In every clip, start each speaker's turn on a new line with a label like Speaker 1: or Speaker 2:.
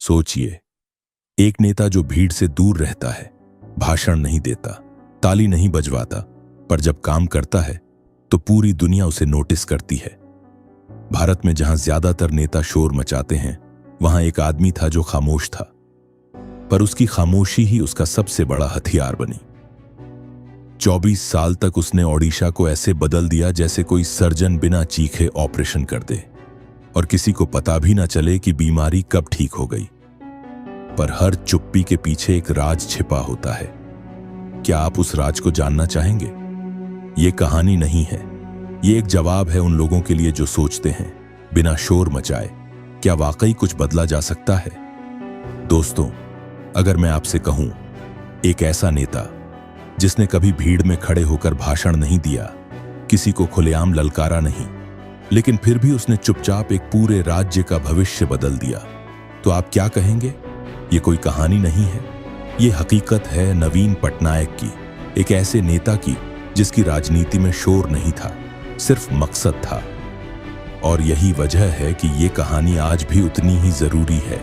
Speaker 1: सोचिए, एक नेता जो भीड़ से दूर रहता है, भाषण नहीं देता, ताली नहीं बजवाता, पर जब काम करता है तो पूरी दुनिया उसे नोटिस करती है। भारत में जहां ज्यादातर नेता शोर मचाते हैं, वहां एक आदमी था जो खामोश था, पर उसकी खामोशी ही उसका सबसे बड़ा हथियार बनी। 24 साल तक उसने ओडिशा को ऐसे बदल दिया जैसे कोई सर्जन बिना चीखे ऑपरेशन कर दे और किसी को पता भी ना चले कि बीमारी कब ठीक हो गई। पर हर चुप्पी के पीछे एक राज छिपा होता है। क्या आप उस राज को जानना चाहेंगे? ये कहानी नहीं है, ये एक जवाब है उन लोगों के लिए जो सोचते हैं, बिना शोर मचाए क्या वाकई कुछ बदला जा सकता है? दोस्तों, अगर मैं आपसे कहूं, एक ऐसा नेता जिसने कभी भीड़ में खड़े होकर भाषण नहीं दिया, किसी को खुलेआम ललकारा नहीं, लेकिन फिर भी उसने चुपचाप एक पूरे राज्य का भविष्य बदल दिया, तो आप क्या कहेंगे? ये कोई कहानी नहीं है, ये हकीकत है नवीन पटनायक की, एक ऐसे नेता की जिसकी राजनीति में शोर नहीं था, सिर्फ मकसद था। और यही वजह है कि ये कहानी आज भी उतनी ही जरूरी है,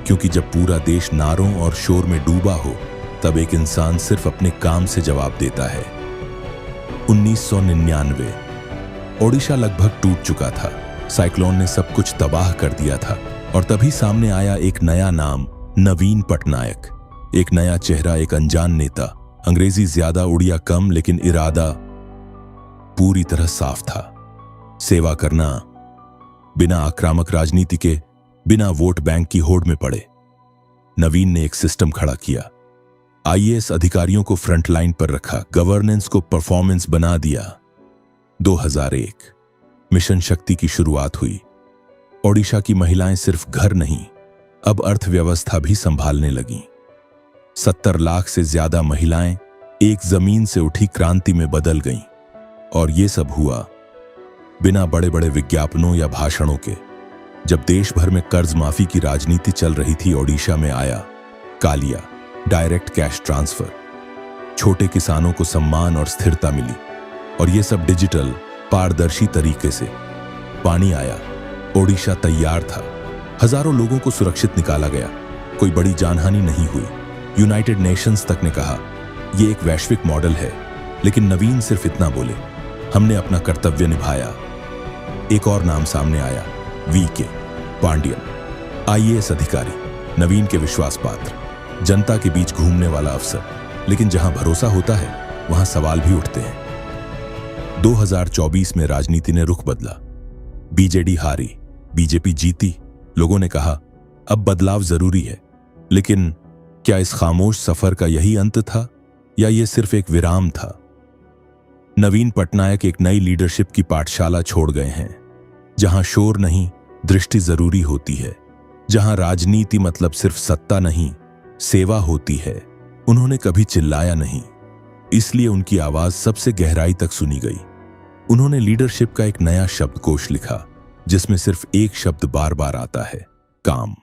Speaker 1: क्योंकि जब पूरा देश नारों और शोर में डूबा हो, तब एक इंसान सिर्फ अपने काम से जवाब देता है। 1999 ओडिशा लगभग टूट चुका था, साइक्लोन ने सब कुछ तबाह कर दिया था, और तभी सामने आया एक नया नाम, नवीन पटनायक। एक नया चेहरा, एक अनजान नेता, अंग्रेजी ज्यादा, उड़िया कम, लेकिन इरादा पूरी तरह साफ था। सेवा करना, बिना आक्रामक राजनीति के, बिना वोट बैंक की होड़ में पड़े। नवीन ने एक सिस्टम खड़ा किया, आईएएस अधिकारियों को फ्रंट लाइन पर रखा, गवर्नेंस को परफॉर्मेंस बना दिया। 2001 मिशन शक्ति की शुरुआत हुई। ओडिशा की महिलाएं सिर्फ घर नहीं, अब अर्थव्यवस्था भी संभालने लगीं। 70 लाख से ज्यादा महिलाएं एक जमीन से उठी क्रांति में बदल गईं, और ये सब हुआ बिना बड़े बड़े विज्ञापनों या भाषणों के। जब देश भर में कर्ज माफी की राजनीति चल रही थी, ओडिशा में आया कालिया, डायरेक्ट कैश ट्रांसफर। छोटे किसानों को सम्मान और स्थिरता मिली, और ये सब डिजिटल, पारदर्शी तरीके से। पानी आया, ओडिशा तैयार था, हजारों लोगों को सुरक्षित निकाला गया, कोई बड़ी जानहानि नहीं हुई। यूनाइटेड नेशंस तक ने कहा यह एक वैश्विक मॉडल है, लेकिन नवीन सिर्फ इतना बोले, हमने अपना कर्तव्य निभाया। एक और नाम सामने आया, वीके पांडियन, आईएएस अधिकारी, नवीन के विश्वास पात्र, जनता के बीच घूमने वाला अफसर। लेकिन जहां भरोसा होता है, वहां सवाल भी उठते हैं। 2024 में राजनीति ने रुख बदला। बीजेडी हारी, बीजेपी जीती। लोगों ने कहा अब बदलाव जरूरी है, लेकिन क्या इस खामोश सफर का यही अंत था, या यह सिर्फ एक विराम था? नवीन पटनायक एक नई लीडरशिप की पाठशाला छोड़ गए हैं, जहां शोर नहीं, दृष्टि जरूरी होती है, जहां राजनीति मतलब सिर्फ सत्ता नहीं, सेवा होती है। उन्होंने कभी चिल्लाया नहीं, इसलिए उनकी आवाज सबसे गहराई तक सुनी गई। उन्होंने लीडरशिप का एक नया शब्दकोश लिखा, जिसमें सिर्फ एक शब्द बार बार आता है, काम।